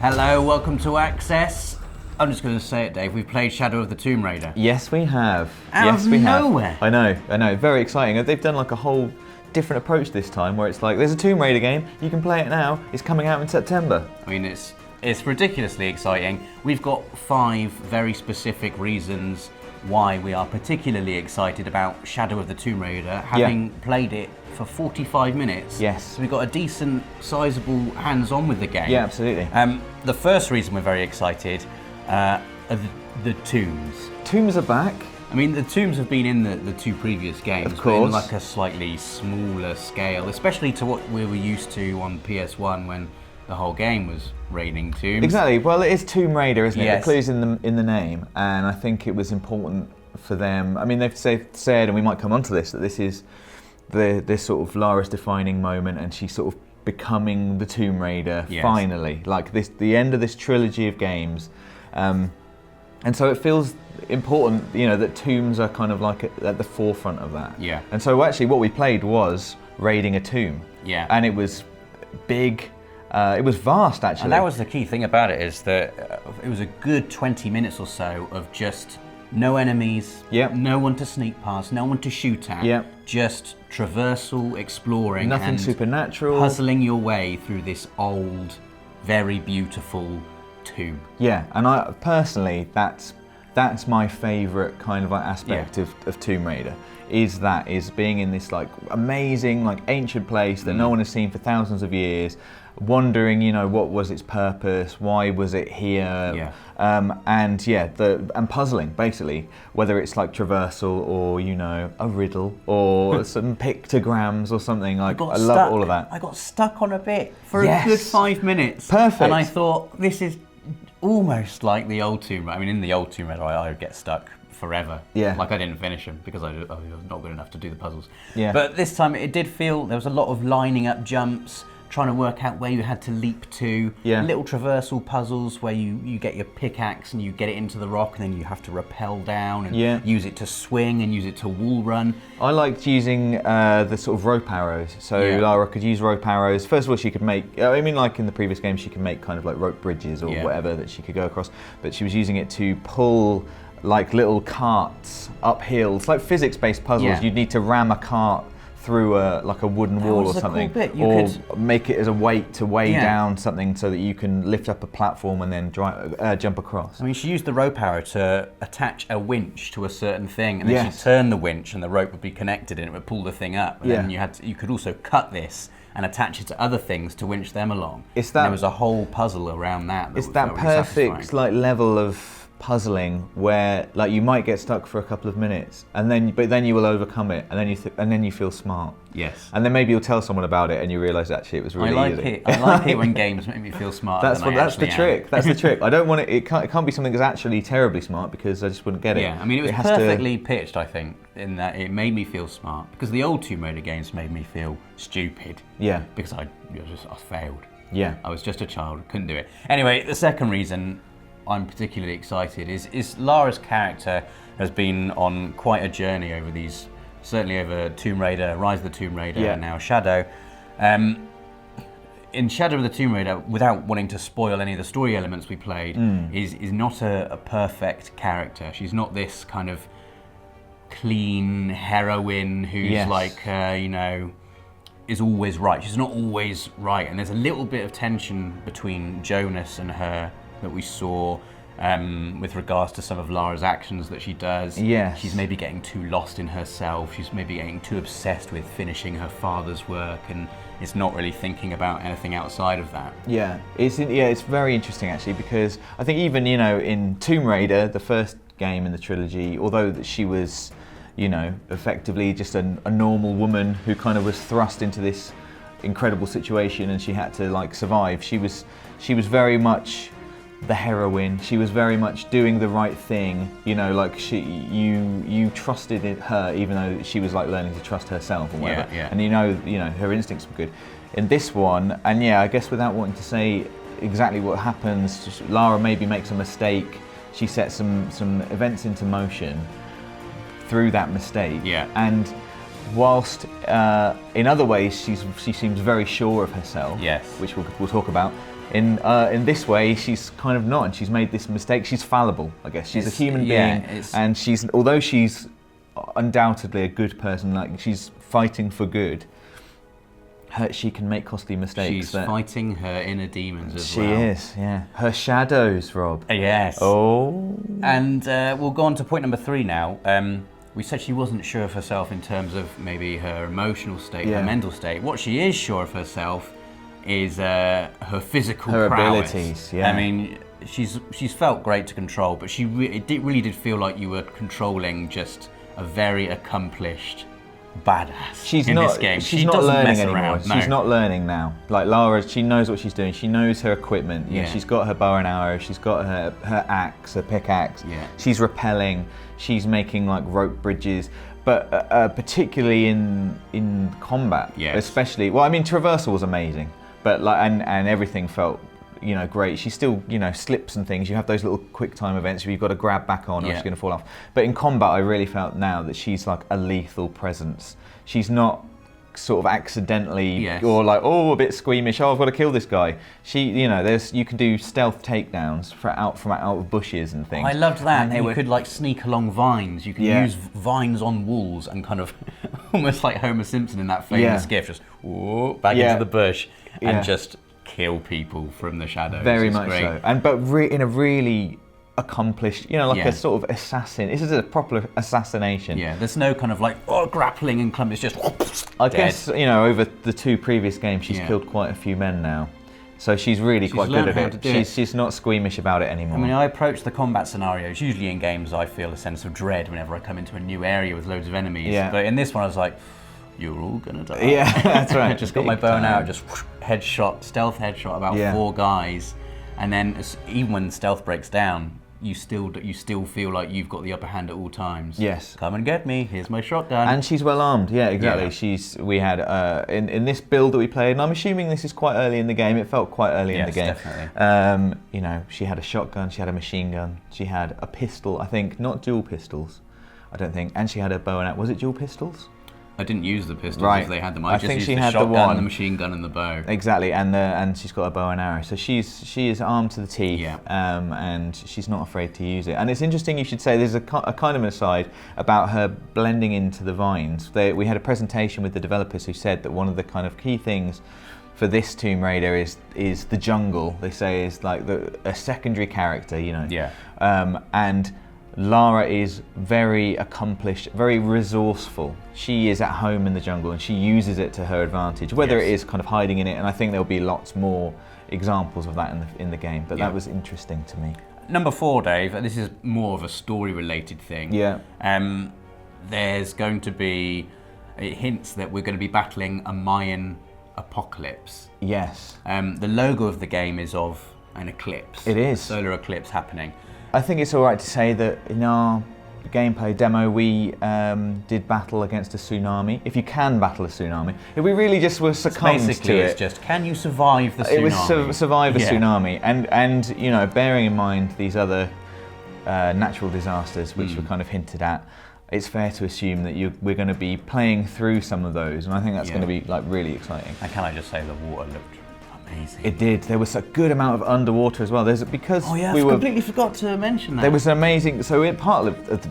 Hello, welcome to Access. I'm just going to say it, Dave. We've played Shadow of the Tomb Raider. Yes, we have. Out of nowhere. I know. Very exciting. They've done like a whole different approach this time, where it's like, there's a Tomb Raider game. You can play it now. It's coming out in September. I mean, it's ridiculously exciting. We've got 5 very specific reasons why we are particularly excited about Shadow of the Tomb Raider, having played it for 45 minutes. Yes. So we've got a decent, sizable hands-on with the game. Yeah, absolutely. The first reason we're very excited are the tombs. Tombs are back. I mean, the tombs have been in the 2 previous games, Of but in course. like a slightly smaller scale, especially to what we were used to on PS1 when the whole game was raiding tombs. Exactly. Well, it is Tomb Raider, isn't it? Yes. The clue's in the name, and I think it was important for them. I mean, they've said, and we might come onto this, that this is this sort of Lara's defining moment, and she's sort of becoming the Tomb Raider finally. Like the end of this trilogy of games, and so it feels important, that tombs are kind of like at the forefront of that. Yeah. And so actually, what we played was raiding a tomb. Yeah. And it was big. It was vast, actually. And that was the key thing about it, is that it was a good 20 minutes or so of just no enemies, no one to sneak past, no one to shoot at, just traversal, exploring, nothing and supernatural, puzzling your way through this old, very beautiful tomb. Yeah, and I personally, that's my favourite kind of like aspect of Tomb Raider. Is being in this like amazing, like ancient place that no one has seen for thousands of years, wondering, what was its purpose, why was it here, and puzzling basically, whether it's like traversal or a riddle or some pictograms or something. Like I love all of that. I got stuck on a bit for a good 5 minutes. Perfect. And I thought, this is almost like the old Tomb Raider. I mean, in the old Tomb Raider, I would get stuck forever. Yeah. Like I didn't finish them because I was not good enough to do the puzzles. Yeah. But this time it did feel there was a lot of lining up jumps, trying to work out where you had to leap to. Yeah. Little traversal puzzles where you get your pickaxe and you get it into the rock, and then you have to rappel down and use it to swing and use it to wall run. I liked using the sort of rope arrows. So Lara could use rope arrows. First of all, she could make, like in the previous game, she could make kind of like rope bridges or whatever that she could go across. But she was using it to pull like little carts up hills, like physics-based puzzles. Yeah. You'd need to ram a cart through a wooden wall or something, cool bit. or make it as a weight to weigh down something so that you can lift up a platform and then jump across. I mean, she used the rope arrow to attach a winch to a certain thing, and then she'd turn the winch and the rope would be connected and it would pull the thing up. And then you could also cut this and attach it to other things to winch them along. There was a whole puzzle around that. It's that perfect like level of puzzling where like you might get stuck for a couple of minutes, but then you will overcome it, and then you feel smart. Yes. And then maybe you'll tell someone about it, and you realise actually it was really easy. I like it when games make me feel smart. That's the trick. That's the trick. I don't want it. It can't be something that's actually terribly smart, because I just wouldn't get it. Yeah. I mean, it was perfectly pitched, I think, in that it made me feel smart, because the old Tomb Raider games made me feel stupid. Yeah. Because I failed. Yeah. I was just a child, couldn't do it. Anyway, the second reason I'm particularly excited is Lara's character has been on quite a journey certainly over Tomb Raider, Rise of the Tomb Raider, and now Shadow. In Shadow of the Tomb Raider, without wanting to spoil any of the story elements we played, is not a perfect character. She's not this kind of clean heroine who's is always right. She's not always right, and there's a little bit of tension between Jonas and her that we saw with regards to some of Lara's actions that she does. Yes. She's maybe getting too lost in herself. She's maybe getting too obsessed with finishing her father's work, and it's not really thinking about anything outside of that. Yeah, it's very interesting actually, because I think even in Tomb Raider, the first game in the trilogy, although she was effectively just a normal woman who kind of was thrust into this incredible situation and she had to like survive, she was very much the heroine. She was very much doing the right thing, like you trusted in her even though she was like learning to trust herself or whatever. And her instincts were good. In this one, and I guess without wanting to say exactly what happens, Lara maybe makes a mistake. She sets some events into motion through that mistake. Yeah. And whilst in other ways she seems very sure of herself, yes, which we'll talk about, In this way, she's kind of not, and she's made this mistake. She's fallible, I guess. She's a human being, and although she's undoubtedly a good person, like she's fighting for good, she can make costly mistakes. She's fighting her inner demons as well. She is, yeah. Her shadows, Rob. Yes. Oh. And we'll go on to point number 3 now. We said she wasn't sure of herself in terms of maybe her emotional state, her mental state. What she is sure of herself is her physical prowess. Abilities, yeah. I mean, she's felt great to control, but it really did feel like you were controlling just a very accomplished badass in this game. She's not learning anymore. No. She's not learning now. Like Lara, she knows what she's doing. She knows her equipment. You know, she's got her bow and arrow. She's got her axe, her pickaxe. Yeah. She's rappelling. She's making like rope bridges. But particularly in combat, especially. Well, I mean, traversal was amazing. But and everything felt, you know, great. She still, you know, slips and things. You have those little quick time events where you've got to grab back on or she's going to fall off. But in combat, I really felt now that she's like a lethal presence. She's not sort of accidentally or like, oh, a bit squeamish. Oh, I've got to kill this guy. She, you know, you can do stealth takedowns from out of bushes and things. I loved that. And you could like sneak along vines. You could use vines on walls and kind of almost like Homer Simpson in that famous gif, just back into the bush and just kill people from the shadows. Very much so. And but in a really accomplished, you know, like a sort of assassin. This is a proper assassination. Yeah, there's no kind of like grappling and clump. It's just I guess, you know, over the 2 previous games, she's killed quite a few men now. So she's really quite good at it. She's not squeamish about it anymore. I mean, I approach the combat scenarios, usually in games I feel a sense of dread whenever I come into a new area with loads of enemies. Yeah. But in this one I was like, you're all gonna die. Yeah, that's right. Just got my bow and arrow, just stealth headshot about 4 guys. And then even when stealth breaks down, you still feel like you've got the upper hand at all times. Yes. Come and get me. Here's my shotgun. And she's well armed. Yeah, exactly. Yeah. We had in this build that we played, and I'm assuming this is quite early in the game. It felt quite early in the game. Definitely. You know, she had a shotgun. She had a machine gun. She had a pistol. I think not dual pistols. I don't think. And she had a bow and arrow. Was it dual pistols? I didn't use the pistols if they had them. I just think used she the had shotgun, the machine gun, and the bow. Exactly, and she's got a bow and arrow, so she is armed to the teeth, yeah. And she's not afraid to use it. And it's interesting you should say there's a kind of an aside about her blending into the vines. We had a presentation with the developers who said that one of the kind of key things for this Tomb Raider is the jungle. They say is like a secondary character, you know. Yeah. And Lara is very accomplished, very resourceful. She is at home in the jungle and she uses it to her advantage, whether it is kind of hiding in it, and I think there'll be lots more examples of that in the game, but that was interesting to me. Number 4, Dave, this is more of a story-related thing. Yeah. There's going to be, it hints that we're going to be battling a Mayan apocalypse. Yes. The logo of the game is of an eclipse. It is. A solar eclipse happening. I think it's all right to say that in our gameplay demo we did battle against a tsunami. If you can battle a tsunami, if we really just were succumbed to it. Basically, it's just, can you survive the tsunami? It was survive a tsunami, and you know, bearing in mind these other natural disasters which were kind of hinted at, it's fair to assume that we're going to be playing through some of those, and I think that's going to be like really exciting. And can I just say the water looked amazing. It did. There was a good amount of underwater as well. I completely forgot to mention that. There was amazing. So part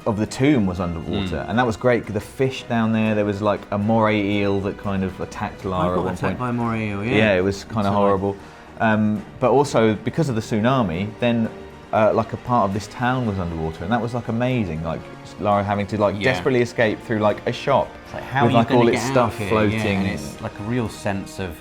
of the tomb was underwater, and that was great. The fish down there was like a moray eel that kind of attacked Lara at one point. Attacked by a moray eel. Yeah. Yeah, it was kind of horrible. But also because of the tsunami, then like a part of this town was underwater, and that was like amazing. Like Lara having to desperately escape through like a shop like, how with like all its stuff floating. Yeah, and it's like a real sense of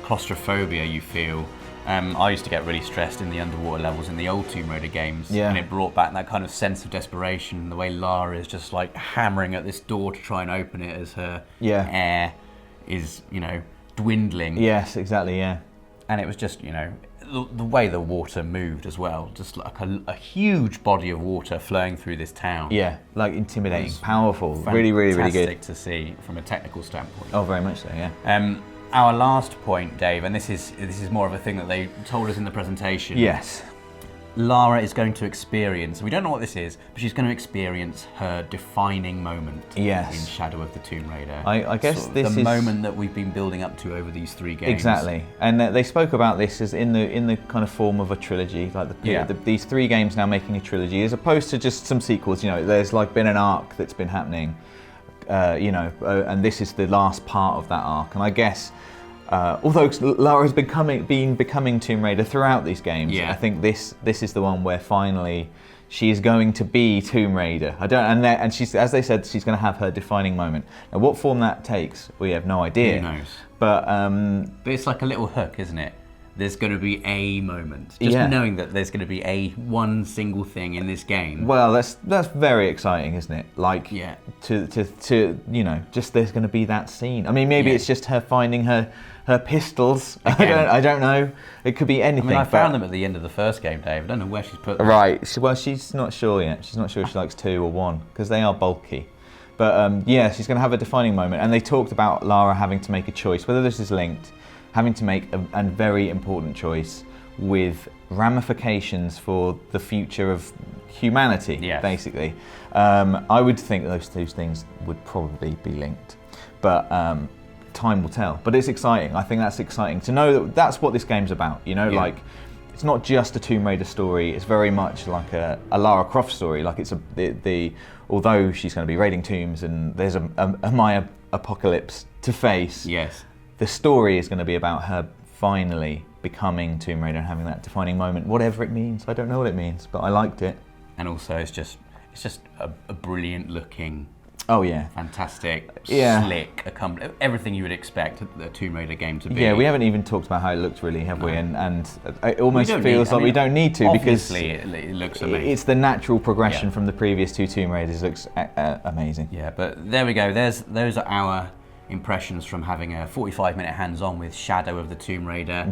claustrophobia you feel. I used to get really stressed in the underwater levels in the old Tomb Raider games, and it brought back that kind of sense of desperation. The way Lara is just like hammering at this door to try and open it as her air is, you know, dwindling. Yes, exactly. Yeah. And it was just, you know, the way the water moved as well, just like a huge body of water flowing through this town. Yeah, like intimidating, powerful, really, really, really good. Fantastic to see from a technical standpoint. Oh, very much so. Yeah. Our last point, Dave, and this is more of a thing that they told us in the presentation. Yes. Lara is going to experience, we don't know what this is, but she's going to experience her defining moment in Shadow of the Tomb Raider. I guess this is the moment that we've been building up to over these 3 games. Exactly, and they spoke about this as in the kind of form of a trilogy, like these 3 games now making a trilogy, as opposed to just some sequels. You know, there's like been an arc that's been happening, and this is the last part of that arc. And I guess, although Lara's been becoming Tomb Raider throughout these games, I think this is the one where finally she is going to be Tomb Raider. And she's, as they said, she's going to have her defining moment. Now, what form that takes, we have no idea. Who knows? But it's like a little hook, isn't it? There's going to be a moment. Just knowing that there's going to be one single thing in this game. Well, that's very exciting, isn't it? Like, to just there's going to be that scene. I mean, maybe it's just her finding her pistols. I don't know. It could be anything. I mean, I found them at the end of the first game, Dave. I don't know where she's put them. Right. Well, she's not sure yet. She's not sure if she likes 2 or 1 because they are bulky. But she's going to have a defining moment. And they talked about Lara having to make a choice, whether this is linked, having to make a very important choice with ramifications for the future of humanity, basically. I would think those 2 things would probably be linked. But time will tell. But it's exciting. I think that's exciting to know that that's what this game's about. You know, like it's not just a Tomb Raider story. It's very much like a Lara Croft story. Like it's although she's going to be raiding tombs and there's a Maya apocalypse to face. Yes. The story is going to be about her finally becoming Tomb Raider and having that defining moment, whatever it means. I don't know what it means, but I liked it. And also, it's just a brilliant looking. Oh yeah, fantastic, slick, everything you would expect a Tomb Raider game to be. Yeah, we haven't even talked about how it looks really, have we? And it almost feels like we don't need to because it looks amazing. It's the natural progression from the previous 2 Tomb Raiders. It looks amazing. Yeah, but there we go. Those are our impressions from having a 45-minute hands-on with Shadow of the Tomb Raider.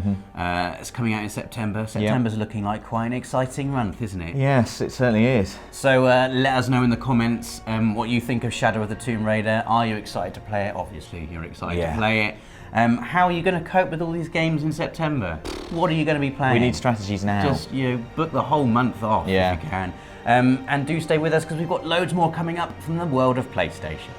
It's coming out in September. September's looking like quite an exciting month, isn't it? Yes, it certainly is. So let us know in the comments what you think of Shadow of the Tomb Raider. Are you excited to play it? Obviously, you're excited to play it. How are you going to cope with all these games in September? What are you going to be playing? We need strategies now. Just book the whole month off if you can. And do stay with us because we've got loads more coming up from the world of PlayStation.